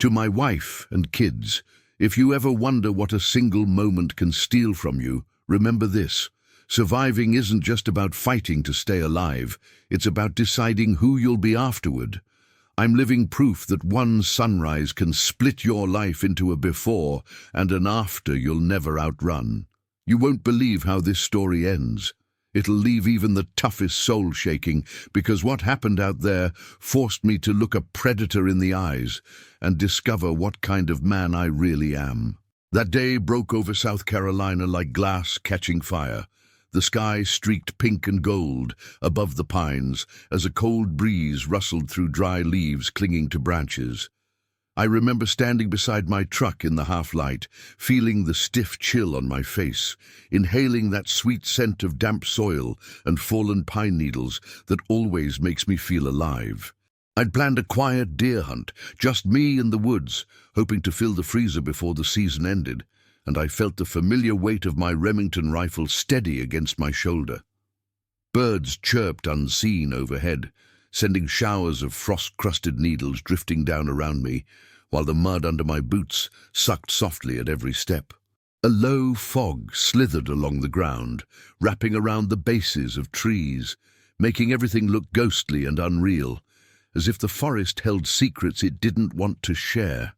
To my wife and kids, if you ever wonder what a single moment can steal from you, remember this. Surviving isn't just about fighting to stay alive. It's about deciding who you'll be afterward. I'm living proof that one sunrise can split your life into a before and an after you'll never outrun. You won't believe how this story ends. It'll leave even the toughest soul shaking, because what happened out there forced me to look a predator in the eyes and discover what kind of man I really am. That day broke over South Carolina like glass catching fire. The sky streaked pink and gold above the pines as a cold breeze rustled through dry leaves clinging to branches. I remember standing beside my truck in the half-light, feeling the stiff chill on my face, inhaling that sweet scent of damp soil and fallen pine needles that always makes me feel alive. I'd planned a quiet deer hunt, just me in the woods, hoping to fill the freezer before the season ended, and I felt the familiar weight of my Remington rifle steady against my shoulder. Birds chirped unseen overhead, sending showers of frost-crusted needles drifting down around me, while the mud under my boots sucked softly at every step. A low fog slithered along the ground, wrapping around the bases of trees, making everything look ghostly and unreal, as if the forest held secrets it didn't want to share.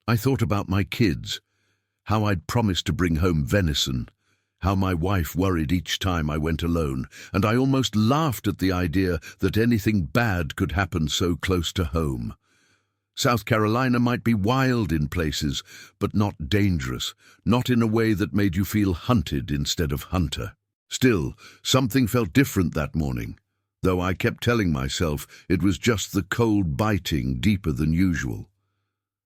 I thought about my kids, how I'd promised to bring home venison, how my wife worried each time I went alone, and I almost laughed at the idea that anything bad could happen so close to home. South Carolina might be wild in places, but not dangerous, not in a way that made you feel hunted instead of hunter. Still, something felt different that morning, though I kept telling myself it was just the cold biting deeper than usual.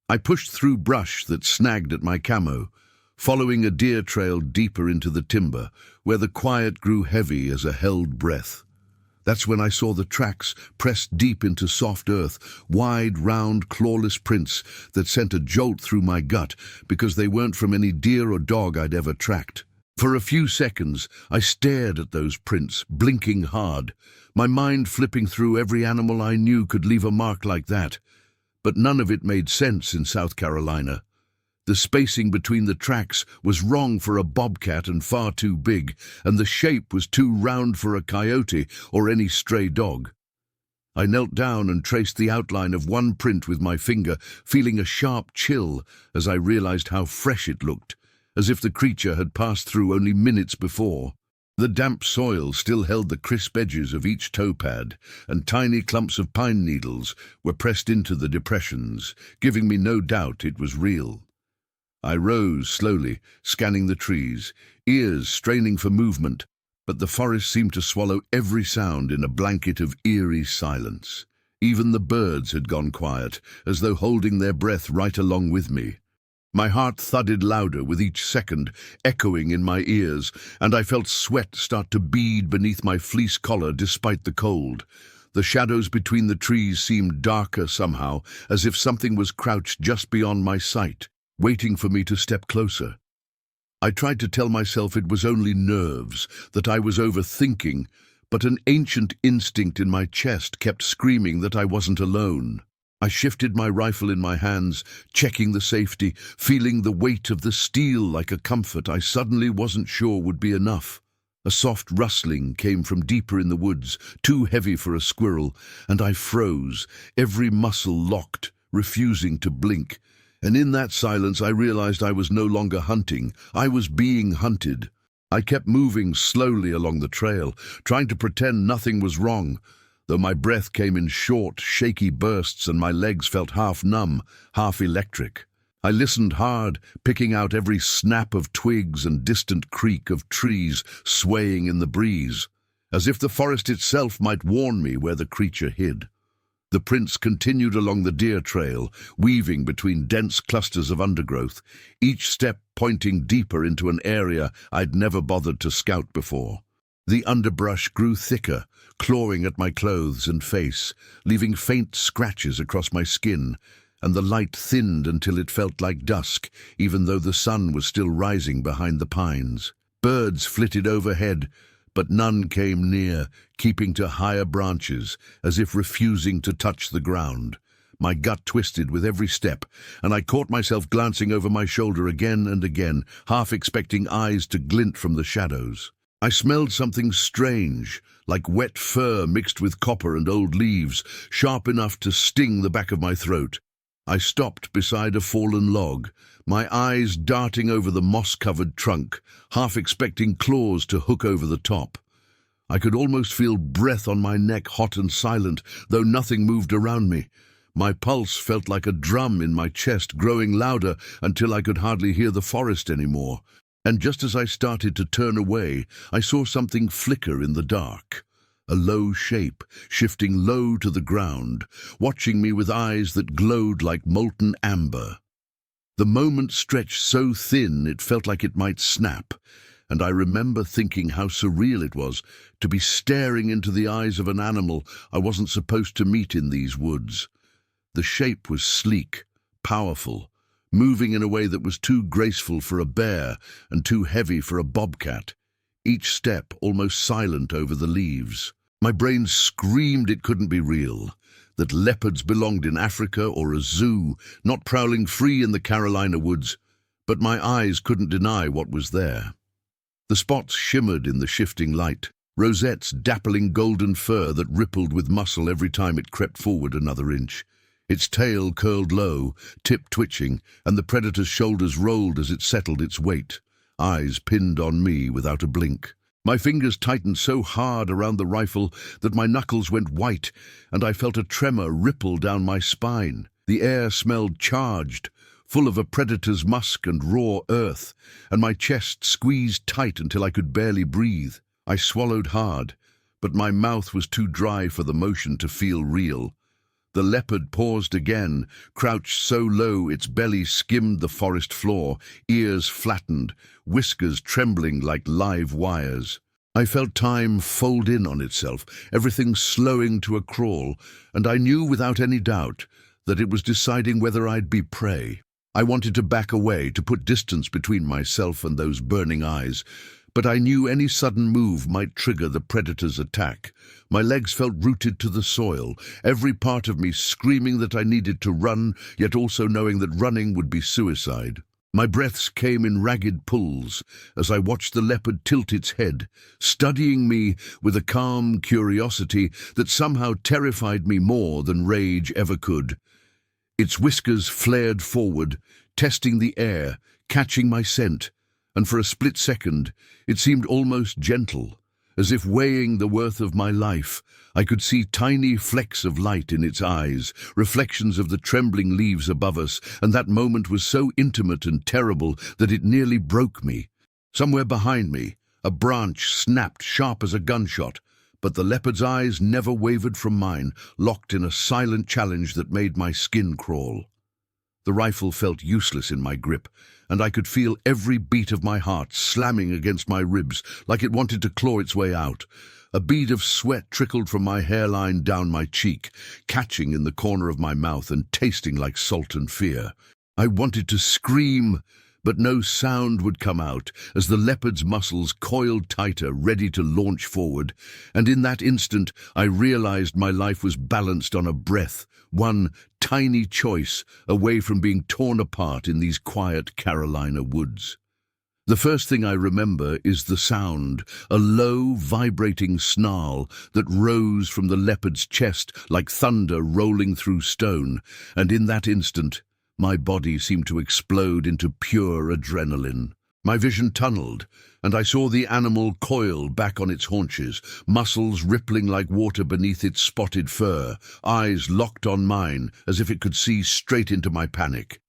I pushed through brush that snagged at my camo, following a deer trail deeper into the timber, where the quiet grew heavy as a held breath. That's when I saw the tracks pressed deep into soft earth, wide, round, clawless prints that sent a jolt through my gut because they weren't from any deer or dog I'd ever tracked. For a few seconds, I stared at those prints, blinking hard, my mind flipping through every animal I knew could leave a mark like that. But none of it made sense in South Carolina. The spacing between the tracks was wrong for a bobcat and far too big, and the shape was too round for a coyote or any stray dog. I knelt down and traced the outline of one print with my finger, feeling a sharp chill as I realized how fresh it looked, as if the creature had passed through only minutes before. The damp soil still held the crisp edges of each toe pad, and tiny clumps of pine needles were pressed into the depressions, giving me no doubt it was real. I rose slowly, scanning the trees, ears straining for movement, but the forest seemed to swallow every sound in a blanket of eerie silence. Even the birds had gone quiet, as though holding their breath right along with me. My heart thudded louder with each second, echoing in my ears, and I felt sweat start to bead beneath my fleece collar despite the cold. The shadows between the trees seemed darker somehow, as if something was crouched just beyond my sight, waiting for me to step closer. I tried to tell myself it was only nerves, that I was overthinking, but an ancient instinct in my chest kept screaming that I wasn't alone. I shifted my rifle in my hands, checking the safety, feeling the weight of the steel like a comfort I suddenly wasn't sure would be enough. A soft rustling came from deeper in the woods, too heavy for a squirrel, and I froze, every muscle locked, refusing to blink. And in that silence I realized I was no longer hunting, I was being hunted. I kept moving slowly along the trail, trying to pretend nothing was wrong, though my breath came in short, shaky bursts and my legs felt half numb, half electric. I listened hard, picking out every snap of twigs and distant creak of trees swaying in the breeze, as if the forest itself might warn me where the creature hid. The prints continued along the deer trail, weaving between dense clusters of undergrowth, each step pointing deeper into an area I'd never bothered to scout before. The underbrush grew thicker, clawing at my clothes and face, leaving faint scratches across my skin, and the light thinned until it felt like dusk, even though the sun was still rising behind the pines. Birds flitted overhead, but none came near, keeping to higher branches, as if refusing to touch the ground. My gut twisted with every step, and I caught myself glancing over my shoulder again and again, half expecting eyes to glint from the shadows. I smelled something strange, like wet fur mixed with copper and old leaves, sharp enough to sting the back of my throat. I stopped beside a fallen log, my eyes darting over the moss-covered trunk, half expecting claws to hook over the top. I could almost feel breath on my neck, hot and silent, though nothing moved around me. My pulse felt like a drum in my chest, growing louder until I could hardly hear the forest anymore. And just as I started to turn away, I saw something flicker in the dark. A low shape, shifting low to the ground, watching me with eyes that glowed like molten amber. The moment stretched so thin it felt like it might snap, and I remember thinking how surreal it was to be staring into the eyes of an animal I wasn't supposed to meet in these woods. The shape was sleek, powerful, moving in a way that was too graceful for a bear and too heavy for a bobcat, each step almost silent over the leaves. My brain screamed it couldn't be real, that leopards belonged in Africa or a zoo, not prowling free in the Carolina woods, but my eyes couldn't deny what was there. The spots shimmered in the shifting light, rosettes dappling golden fur that rippled with muscle every time it crept forward another inch. Its tail curled low, tip twitching, and the predator's shoulders rolled as it settled its weight, eyes pinned on me without a blink. My fingers tightened so hard around the rifle that my knuckles went white, and I felt a tremor ripple down my spine. The air smelled charged, full of a predator's musk and raw earth, and my chest squeezed tight until I could barely breathe. I swallowed hard, but my mouth was too dry for the motion to feel real. The leopard paused again, crouched so low its belly skimmed the forest floor, ears flattened, whiskers trembling like live wires. I felt time fold in on itself, everything slowing to a crawl, and I knew without any doubt that it was deciding whether I'd be prey. I wanted to back away, to put distance between myself and those burning eyes, but I knew any sudden move might trigger the predator's attack. My legs felt rooted to the soil, every part of me screaming that I needed to run, yet also knowing that running would be suicide. My breaths came in ragged pulls as I watched the leopard tilt its head, studying me with a calm curiosity that somehow terrified me more than rage ever could. Its whiskers flared forward, testing the air, catching my scent, and for a split second it seemed almost gentle, as if weighing the worth of my life. I could see tiny flecks of light in its eyes, reflections of the trembling leaves above us, and that moment was so intimate and terrible that it nearly broke me. Somewhere behind me, a branch snapped sharp as a gunshot, but the leopard's eyes never wavered from mine, locked in a silent challenge that made my skin crawl. The rifle felt useless in my grip, and I could feel every beat of my heart slamming against my ribs like it wanted to claw its way out. A bead of sweat trickled from my hairline down my cheek, catching in the corner of my mouth and tasting like salt and fear. I wanted to scream, but no sound would come out as the leopard's muscles coiled tighter, ready to launch forward. And in that instant, I realized my life was balanced on a breath, one tiny choice away from being torn apart in these quiet Carolina woods. The first thing I remember is the sound, a low, vibrating snarl that rose from the leopard's chest like thunder rolling through stone, and in that instant, my body seemed to explode into pure adrenaline. My vision tunneled, and I saw the animal coil back on its haunches, muscles rippling like water beneath its spotted fur, eyes locked on mine as if it could see straight into my panic.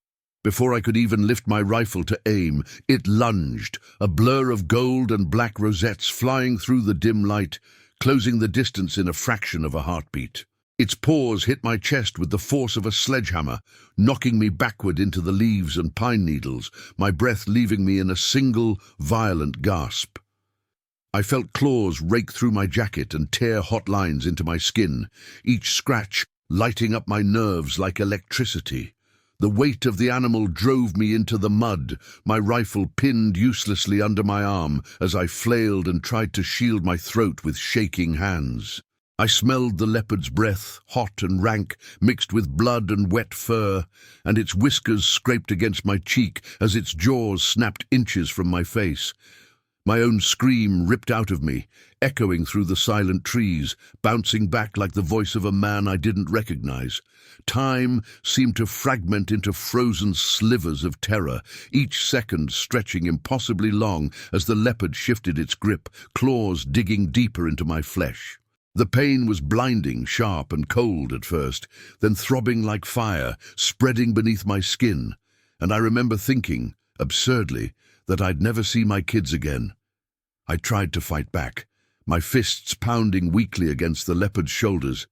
Before I could even lift my rifle to aim, it lunged, a blur of gold and black rosettes flying through the dim light, closing the distance in a fraction of a heartbeat. Its paws hit my chest with the force of a sledgehammer, knocking me backward into the leaves and pine needles, my breath leaving me in a single, violent gasp. I felt claws rake through my jacket and tear hot lines into my skin, each scratch lighting up my nerves like electricity. The weight of the animal drove me into the mud, my rifle pinned uselessly under my arm as I flailed and tried to shield my throat with shaking hands. I smelled the leopard's breath, hot and rank, mixed with blood and wet fur, and its whiskers scraped against my cheek as its jaws snapped inches from my face. My own scream ripped out of me, echoing through the silent trees, bouncing back like the voice of a man I didn't recognize. Time seemed to fragment into frozen slivers of terror, each second stretching impossibly long as the leopard shifted its grip, claws digging deeper into my flesh. The pain was blinding, sharp and cold at first, then throbbing like fire, spreading beneath my skin. And I remember thinking, absurdly, that I'd never see my kids again. I tried to fight back, my fists pounding weakly against the leopard's shoulders,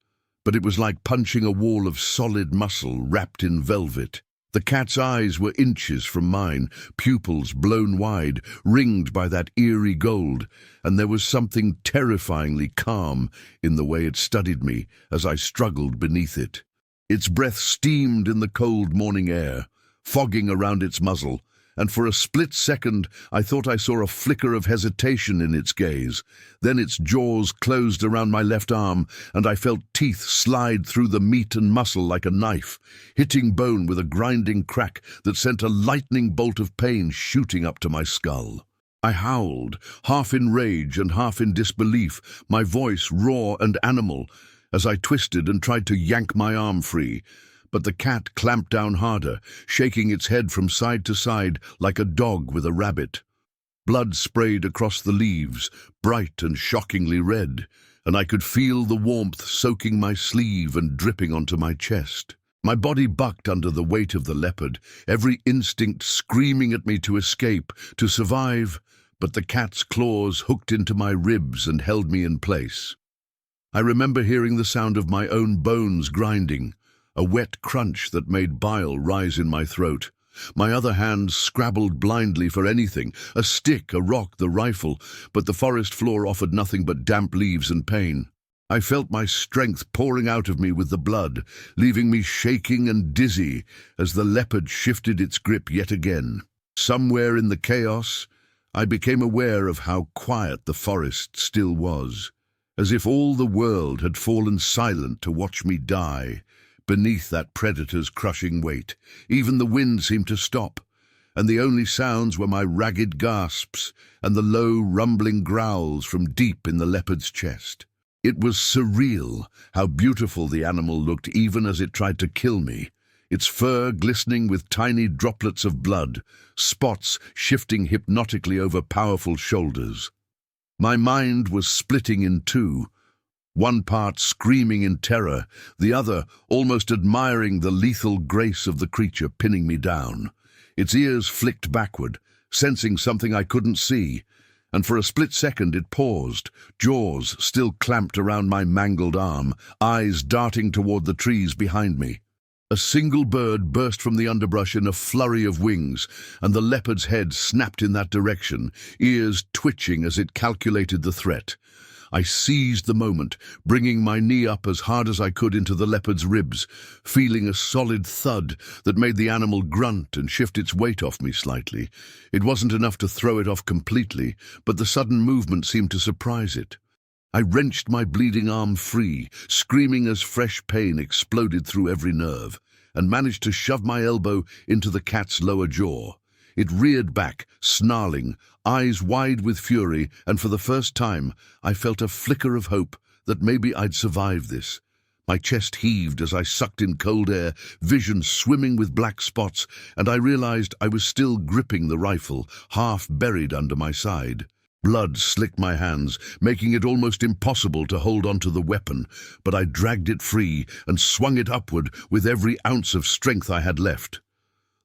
but it was like punching a wall of solid muscle wrapped in velvet. The cat's eyes were inches from mine, pupils blown wide, ringed by that eerie gold, and there was something terrifyingly calm in the way it studied me as I struggled beneath it. Its breath steamed in the cold morning air, fogging around its muzzle, and for a split second I thought I saw a flicker of hesitation in its gaze. Then its jaws closed around my left arm, and I felt teeth slide through the meat and muscle like a knife, hitting bone with a grinding crack that sent a lightning bolt of pain shooting up to my skull. I howled, half in rage and half in disbelief, my voice raw and animal, as I twisted and tried to yank my arm free. But the cat clamped down harder, shaking its head from side to side like a dog with a rabbit. Blood sprayed across the leaves, bright and shockingly red, and I could feel the warmth soaking my sleeve and dripping onto my chest. My body bucked under the weight of the leopard, every instinct screaming at me to escape, to survive, but the cat's claws hooked into my ribs and held me in place. I remember hearing the sound of my own bones grinding, a wet crunch that made bile rise in my throat. My other hand scrabbled blindly for anything, a stick, a rock, the rifle, but the forest floor offered nothing but damp leaves and pain. I felt my strength pouring out of me with the blood, leaving me shaking and dizzy as the leopard shifted its grip yet again. Somewhere in the chaos, I became aware of how quiet the forest still was, as if all the world had fallen silent to watch me die. Beneath that predator's crushing weight, even the wind seemed to stop, and the only sounds were my ragged gasps and the low, rumbling growls from deep in the leopard's chest. It was surreal how beautiful the animal looked even as it tried to kill me, its fur glistening with tiny droplets of blood, spots shifting hypnotically over powerful shoulders. My mind was splitting in two, one part screaming in terror, the other almost admiring the lethal grace of the creature pinning me down. Its ears flicked backward, sensing something I couldn't see, and for a split second it paused, jaws still clamped around my mangled arm, eyes darting toward the trees behind me. A single bird burst from the underbrush in a flurry of wings, and the leopard's head snapped in that direction, ears twitching as it calculated the threat. I seized the moment, bringing my knee up as hard as I could into the leopard's ribs, feeling a solid thud that made the animal grunt and shift its weight off me slightly. It wasn't enough to throw it off completely, but the sudden movement seemed to surprise it. I wrenched my bleeding arm free, screaming as fresh pain exploded through every nerve, and managed to shove my elbow into the cat's lower jaw. It reared back, snarling, eyes wide with fury, and for the first time I felt a flicker of hope that maybe I'd survive this. My chest heaved as I sucked in cold air, vision swimming with black spots, and I realized I was still gripping the rifle, half buried under my side. Blood slicked my hands, making it almost impossible to hold onto the weapon, but I dragged it free and swung it upward with every ounce of strength I had left.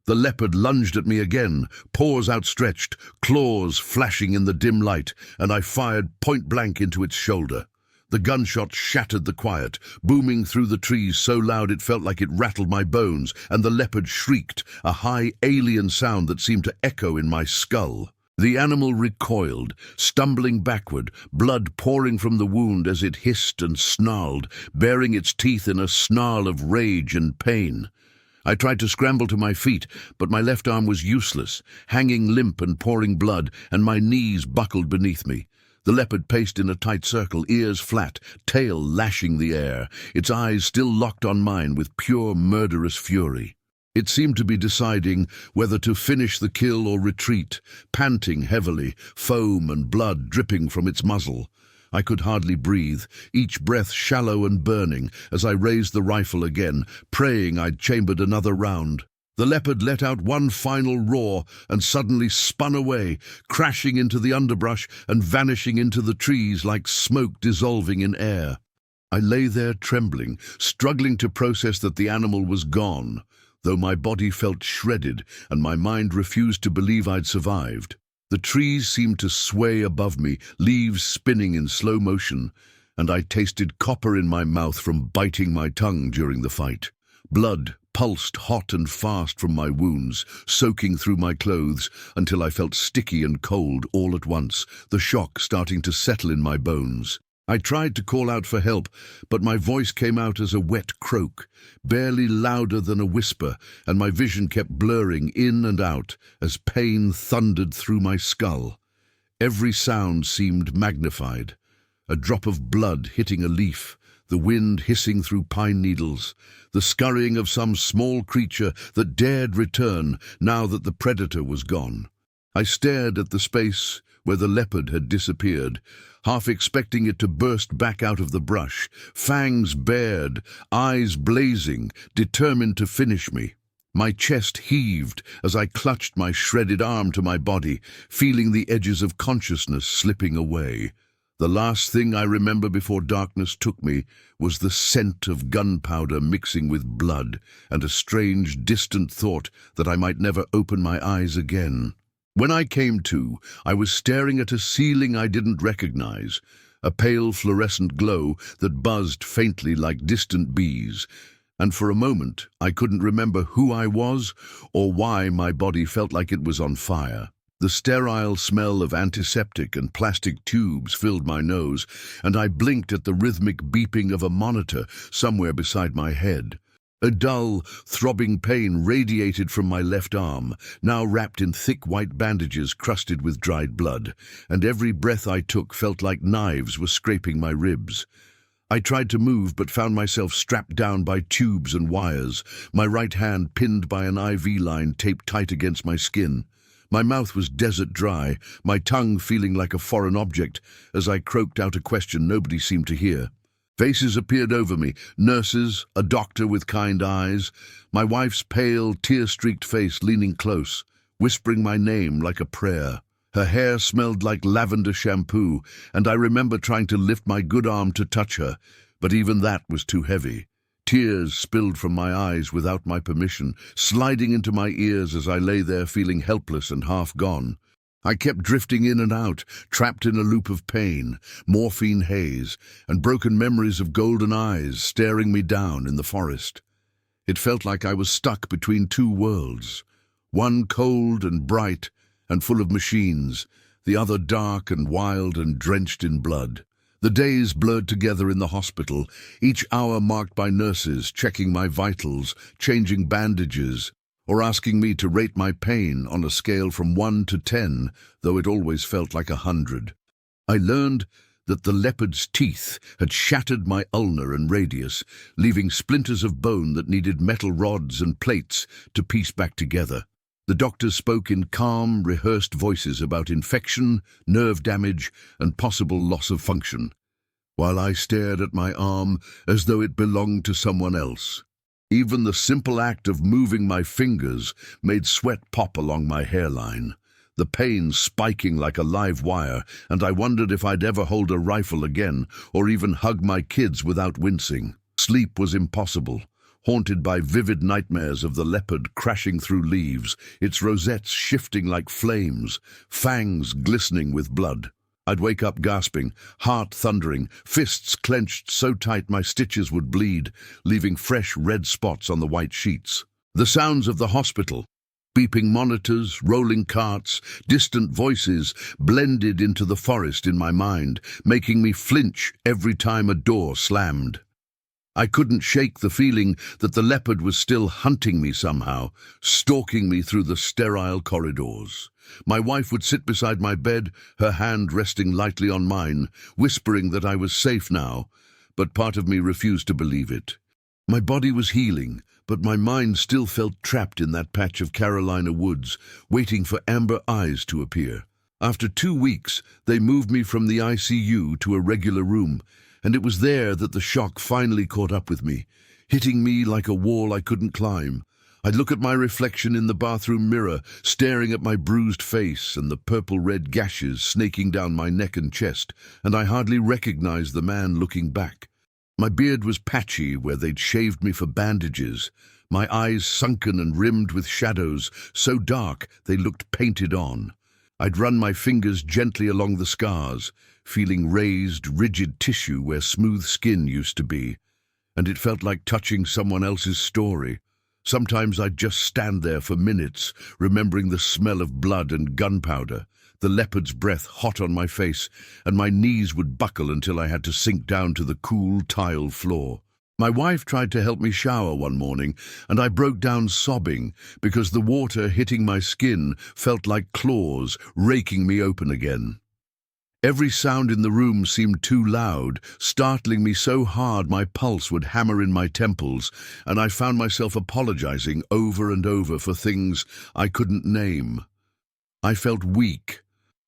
The leopard lunged at me again, paws outstretched, claws flashing in the dim light, and I fired point-blank into its shoulder. The gunshot shattered the quiet, booming through the trees so loud it felt like it rattled my bones, and the leopard shrieked, a high alien sound that seemed to echo in my skull. The animal recoiled, stumbling backward, blood pouring from the wound as it hissed and snarled, baring its teeth in a snarl of rage and pain. I tried to scramble to my feet, but my left arm was useless, hanging limp and pouring blood, and my knees buckled beneath me. The leopard paced in a tight circle, ears flat, tail lashing the air, its eyes still locked on mine with pure murderous fury. It seemed to be deciding whether to finish the kill or retreat, panting heavily, foam and blood dripping from its muzzle. I could hardly breathe, each breath shallow and burning, as I raised the rifle again, praying I'd chambered another round. The leopard let out one final roar and suddenly spun away, crashing into the underbrush and vanishing into the trees like smoke dissolving in air. I lay there trembling, struggling to process that the animal was gone, though my body felt shredded and my mind refused to believe I'd survived. The trees seemed to sway above me, leaves spinning in slow motion, and I tasted copper in my mouth from biting my tongue during the fight. Blood pulsed hot and fast from my wounds, soaking through my clothes until I felt sticky and cold all at once, the shock starting to settle in my bones. I tried to call out for help, but my voice came out as a wet croak, barely louder than a whisper, and my vision kept blurring in and out as pain thundered through my skull. Every sound seemed magnified. A drop of blood hitting a leaf, the wind hissing through pine needles, the scurrying of some small creature that dared return now that the predator was gone. I stared at the space where the leopard had disappeared, half expecting it to burst back out of the brush, fangs bared, eyes blazing, determined to finish me. My chest heaved as I clutched my shredded arm to my body, feeling the edges of consciousness slipping away. The last thing I remember before darkness took me was the scent of gunpowder mixing with blood and a strange, distant thought that I might never open my eyes again. When I came to, I was staring at a ceiling I didn't recognize, a pale fluorescent glow that buzzed faintly like distant bees, and for a moment I couldn't remember who I was or why my body felt like it was on fire. The sterile smell of antiseptic and plastic tubes filled my nose, and I blinked at the rhythmic beeping of a monitor somewhere beside my head. A dull, throbbing pain radiated from my left arm, now wrapped in thick white bandages crusted with dried blood, and every breath I took felt like knives were scraping my ribs. I tried to move but found myself strapped down by tubes and wires, my right hand pinned by an IV line taped tight against my skin. My mouth was desert dry, my tongue feeling like a foreign object as I croaked out a question nobody seemed to hear. Faces appeared over me, nurses, a doctor with kind eyes, my wife's pale, tear-streaked face leaning close, whispering my name like a prayer. Her hair smelled like lavender shampoo, and I remember trying to lift my good arm to touch her, but even that was too heavy. Tears spilled from my eyes without my permission, sliding into my ears as I lay there feeling helpless and half gone. I kept drifting in and out, trapped in a loop of pain, morphine haze, and broken memories of golden eyes staring me down in the forest. It felt like I was stuck between two worlds, one cold and bright and full of machines, the other dark and wild and drenched in blood. The days blurred together in the hospital, each hour marked by nurses checking my vitals, changing bandages, or asking me to rate my pain on a scale from 1 to 10, though it always felt like 100. I learned that the leopard's teeth had shattered my ulnar and radius, leaving splinters of bone that needed metal rods and plates to piece back together. The doctors spoke in calm, rehearsed voices about infection, nerve damage, and possible loss of function, while I stared at my arm as though it belonged to someone else. Even the simple act of moving my fingers made sweat pop along my hairline, the pain spiking like a live wire, and I wondered if I'd ever hold a rifle again or even hug my kids without wincing. Sleep was impossible, haunted by vivid nightmares of the leopard crashing through leaves, its rosettes shifting like flames, fangs glistening with blood. I'd wake up gasping, heart thundering, fists clenched so tight my stitches would bleed, leaving fresh red spots on the white sheets. The sounds of the hospital, beeping monitors, rolling carts, distant voices blended into the forest in my mind, making me flinch every time a door slammed. I couldn't shake the feeling that the leopard was still hunting me somehow, stalking me through the sterile corridors. My wife would sit beside my bed, her hand resting lightly on mine, whispering that I was safe now, but part of me refused to believe it. My body was healing, but my mind still felt trapped in that patch of Carolina woods, waiting for amber eyes to appear. After 2 weeks, they moved me from the ICU to a regular room, and it was there that the shock finally caught up with me, hitting me like a wall I couldn't climb. I'd look at my reflection in the bathroom mirror, staring at my bruised face and the purple-red gashes snaking down my neck and chest, and I hardly recognized the man looking back. My beard was patchy where they'd shaved me for bandages, my eyes sunken and rimmed with shadows, so dark they looked painted on. I'd run my fingers gently along the scars, feeling raised, rigid tissue where smooth skin used to be, and it felt like touching someone else's story. Sometimes I'd just stand there for minutes, remembering the smell of blood and gunpowder, the leopard's breath hot on my face, and my knees would buckle until I had to sink down to the cool tile floor. My wife tried to help me shower one morning, and I broke down sobbing because the water hitting my skin felt like claws raking me open again. Every sound in the room seemed too loud, startling me so hard my pulse would hammer in my temples, and I found myself apologizing over and over for things I couldn't name. I felt weak,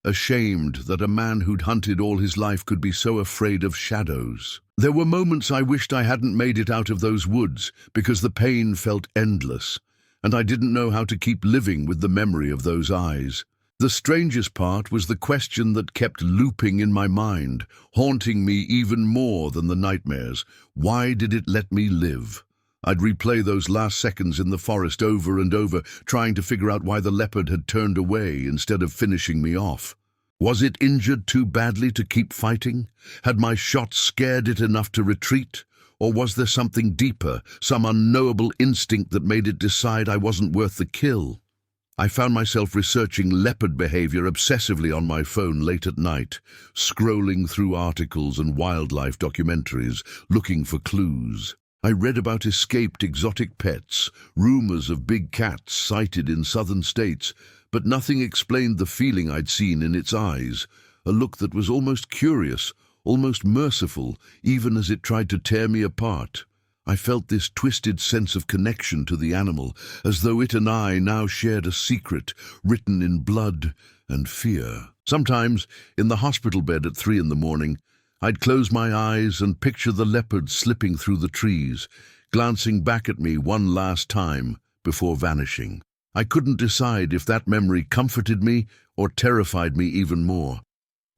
ashamed that a man who'd hunted all his life could be so afraid of shadows. There were moments I wished I hadn't made it out of those woods because the pain felt endless, and I didn't know how to keep living with the memory of those eyes. The strangest part was the question that kept looping in my mind, haunting me even more than the nightmares. Why did it let me live? I'd replay those last seconds in the forest over and over, trying to figure out why the leopard had turned away instead of finishing me off. Was it injured too badly to keep fighting? Had my shot scared it enough to retreat? Or was there something deeper, some unknowable instinct that made it decide I wasn't worth the kill? I found myself researching leopard behavior obsessively on my phone late at night, scrolling through articles and wildlife documentaries, looking for clues. I read about escaped exotic pets, rumors of big cats sighted in southern states, but nothing explained the feeling I'd seen in its eyes, a look that was almost curious, almost merciful, even as it tried to tear me apart. I felt this twisted sense of connection to the animal, as though it and I now shared a secret written in blood and fear. Sometimes, in the hospital bed at 3 in the morning, I'd close my eyes and picture the leopard slipping through the trees, glancing back at me one last time before vanishing. I couldn't decide if that memory comforted me or terrified me even more.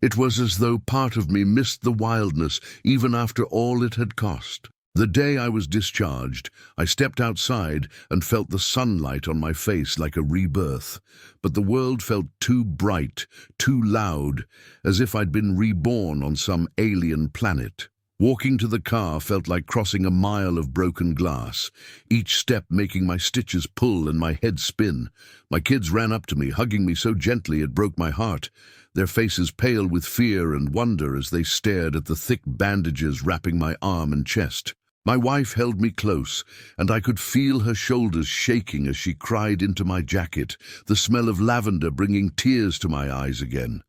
It was as though part of me missed the wildness even after all it had cost. The day I was discharged, I stepped outside and felt the sunlight on my face like a rebirth, but the world felt too bright, too loud, as if I'd been reborn on some alien planet. Walking to the car felt like crossing a mile of broken glass, each step making my stitches pull and my head spin. My kids ran up to me, hugging me so gently it broke my heart, their faces pale with fear and wonder as they stared at the thick bandages wrapping my arm and chest. My wife held me close, and I could feel her shoulders shaking as she cried into my jacket, the smell of lavender bringing tears to my eyes again.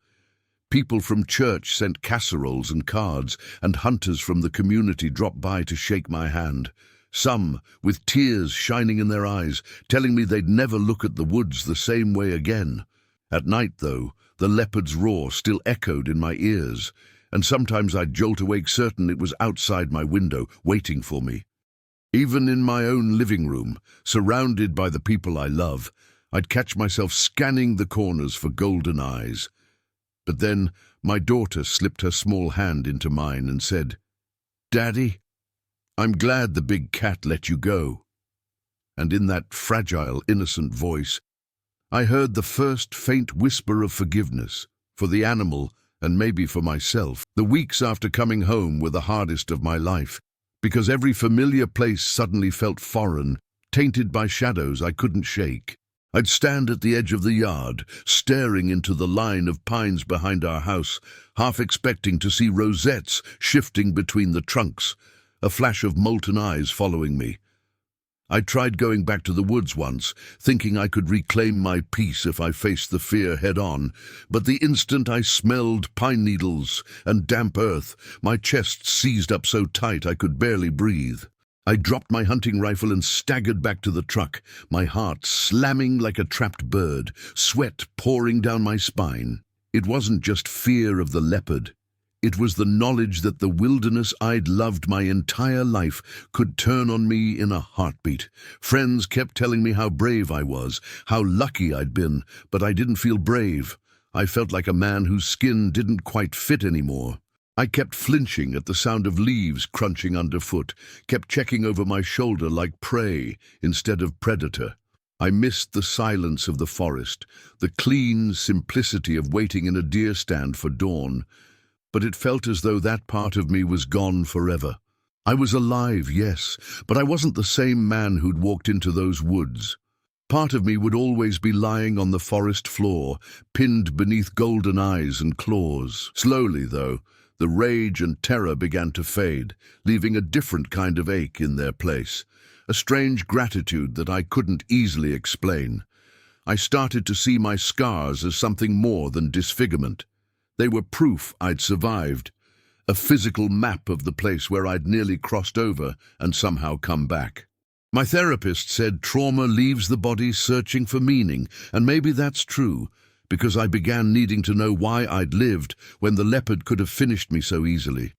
People from church sent casseroles and cards, and hunters from the community dropped by to shake my hand. Some, with tears shining in their eyes, telling me they'd never look at the woods the same way again. At night, though, the leopard's roar still echoed in my ears, and sometimes I'd jolt awake certain it was outside my window, waiting for me. Even in my own living room, surrounded by the people I love, I'd catch myself scanning the corners for golden eyes. But then my daughter slipped her small hand into mine and said, "Daddy, I'm glad the big cat let you go." And in that fragile, innocent voice, I heard the first faint whisper of forgiveness for the animal and maybe for myself. The weeks after coming home were the hardest of my life, because every familiar place suddenly felt foreign, tainted by shadows I couldn't shake. I'd stand at the edge of the yard, staring into the line of pines behind our house, half expecting to see rosettes shifting between the trunks. a flash of molten eyes following me. I tried going back to the woods once, thinking I could reclaim my peace if I faced the fear head-on, but the instant I smelled pine needles and damp earth, my chest seized up so tight I could barely breathe. I dropped my hunting rifle and staggered back to the truck, my heart slamming like a trapped bird, sweat pouring down my spine. It wasn't just fear of the leopard. It was the knowledge that the wilderness I'd loved my entire life could turn on me in a heartbeat. Friends kept telling me how brave I was, how lucky I'd been, but I didn't feel brave. I felt like a man whose skin didn't quite fit anymore. I kept flinching at the sound of leaves crunching underfoot, kept checking over my shoulder like prey instead of predator. I missed the silence of the forest, the clean simplicity of waiting in a deer stand for dawn. But it felt as though that part of me was gone forever. I was alive, yes, but I wasn't the same man who'd walked into those woods. Part of me would always be lying on the forest floor, pinned beneath golden eyes and claws. Slowly, though, the rage and terror began to fade, leaving a different kind of ache in their place, a strange gratitude that I couldn't easily explain. I started to see my scars as something more than disfigurement. They were proof I'd survived, a physical map of the place where I'd nearly crossed over and somehow come back. My therapist said trauma leaves the body searching for meaning, and maybe that's true, because I began needing to know why I'd lived when the leopard could have finished me so easily.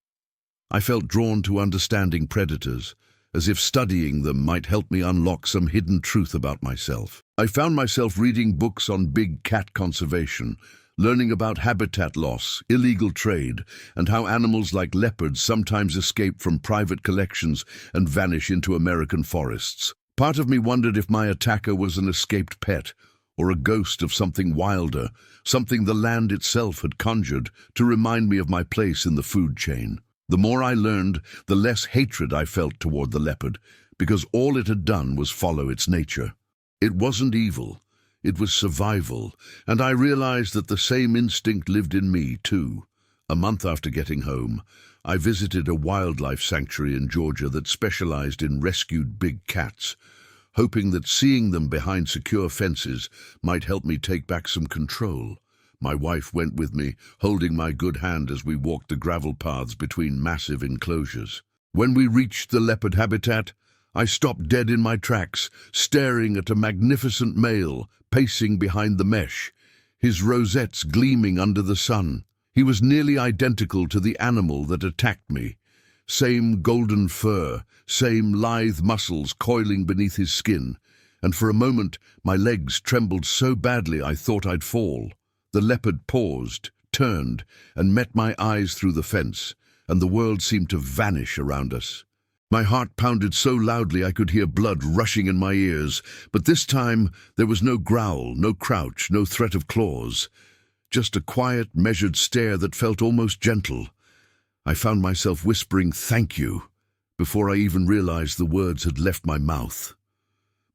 I felt drawn to understanding predators, as if studying them might help me unlock some hidden truth about myself. I found myself reading books on big cat conservation, learning about habitat loss, illegal trade, and how animals like leopards sometimes escape from private collections and vanish into American forests. Part of me wondered if my attacker was an escaped pet, or a ghost of something wilder, something the land itself had conjured to remind me of my place in the food chain. The more I learned, the less hatred I felt toward the leopard, because all it had done was follow its nature. It wasn't evil. It was survival, and I realized that the same instinct lived in me, too. A month after getting home, I visited a wildlife sanctuary in Georgia that specialized in rescued big cats, hoping that seeing them behind secure fences might help me take back some control. My wife went with me, holding my good hand as we walked the gravel paths between massive enclosures. When we reached the leopard habitat, I stopped dead in my tracks, staring at a magnificent male pacing behind the mesh, his rosettes gleaming under the sun. He was nearly identical to the animal that attacked me. Same golden fur, same lithe muscles coiling beneath his skin, and for a moment my legs trembled so badly I thought I'd fall. The leopard paused, turned, and met my eyes through the fence, and the world seemed to vanish around us. My heart pounded so loudly I could hear blood rushing in my ears, but this time there was no growl, no crouch, no threat of claws. Just a quiet, measured stare that felt almost gentle. I found myself whispering, "Thank you," before I even realized the words had left my mouth.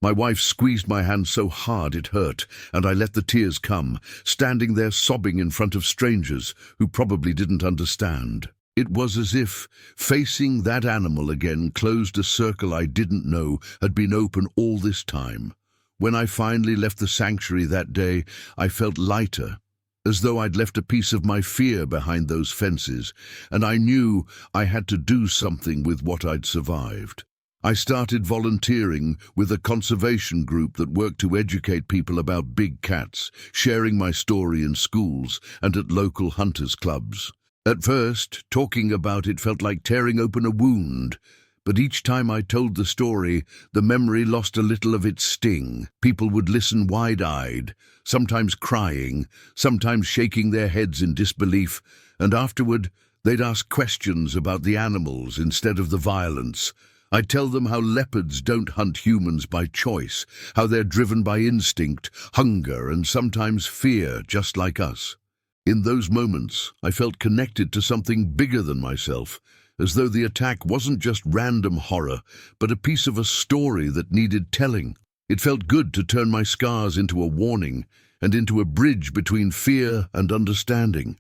My wife squeezed my hand so hard it hurt, and I let the tears come, standing there sobbing in front of strangers who probably didn't understand. It was as if facing that animal again closed a circle I didn't know had been open all this time. When I finally left the sanctuary that day, I felt lighter, as though I'd left a piece of my fear behind those fences, and I knew I had to do something with what I'd survived. I started volunteering with a conservation group that worked to educate people about big cats, sharing my story in schools and at local hunters' clubs. At first, talking about it felt like tearing open a wound, but each time I told the story, the memory lost a little of its sting. People would listen wide-eyed, sometimes crying, sometimes shaking their heads in disbelief, and afterward, they'd ask questions about the animals instead of the violence. I'd tell them how leopards don't hunt humans by choice, how they're driven by instinct, hunger, and sometimes fear, just like us. In those moments, I felt connected to something bigger than myself, as though the attack wasn't just random horror, but a piece of a story that needed telling. It felt good to turn my scars into a warning and into a bridge between fear and understanding.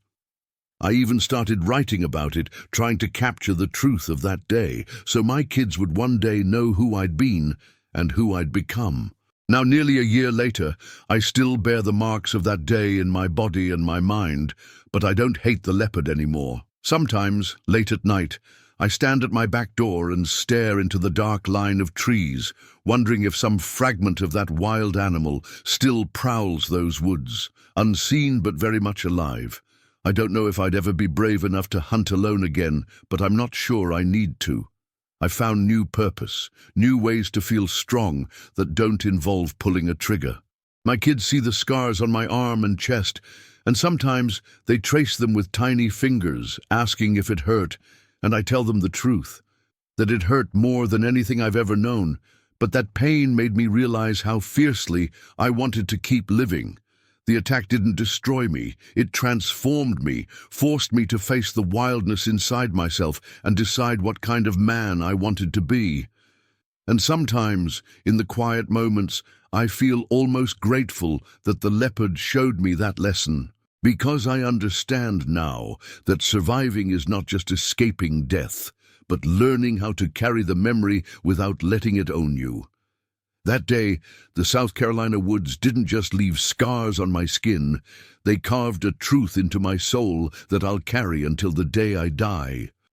I even started writing about it, trying to capture the truth of that day, so my kids would one day know who I'd been and who I'd become. Now, nearly a year later, I still bear the marks of that day in my body and my mind, but I don't hate the leopard anymore. Sometimes, late at night, I stand at my back door and stare into the dark line of trees, wondering if some fragment of that wild animal still prowls those woods, unseen but very much alive. I don't know if I'd ever be brave enough to hunt alone again, but I'm not sure I need to. I found new purpose, new ways to feel strong that don't involve pulling a trigger. My kids see the scars on my arm and chest, and sometimes they trace them with tiny fingers, asking if it hurt, and I tell them the truth, that it hurt more than anything I've ever known, but that pain made me realize how fiercely I wanted to keep living. The attack didn't destroy me, it transformed me, forced me to face the wildness inside myself and decide what kind of man I wanted to be. And sometimes, in the quiet moments, I feel almost grateful that the leopard showed me that lesson, because I understand now that surviving is not just escaping death, but learning how to carry the memory without letting it own you. That day, the South Carolina woods didn't just leave scars on my skin, they carved a truth into my soul that I'll carry until the day I die.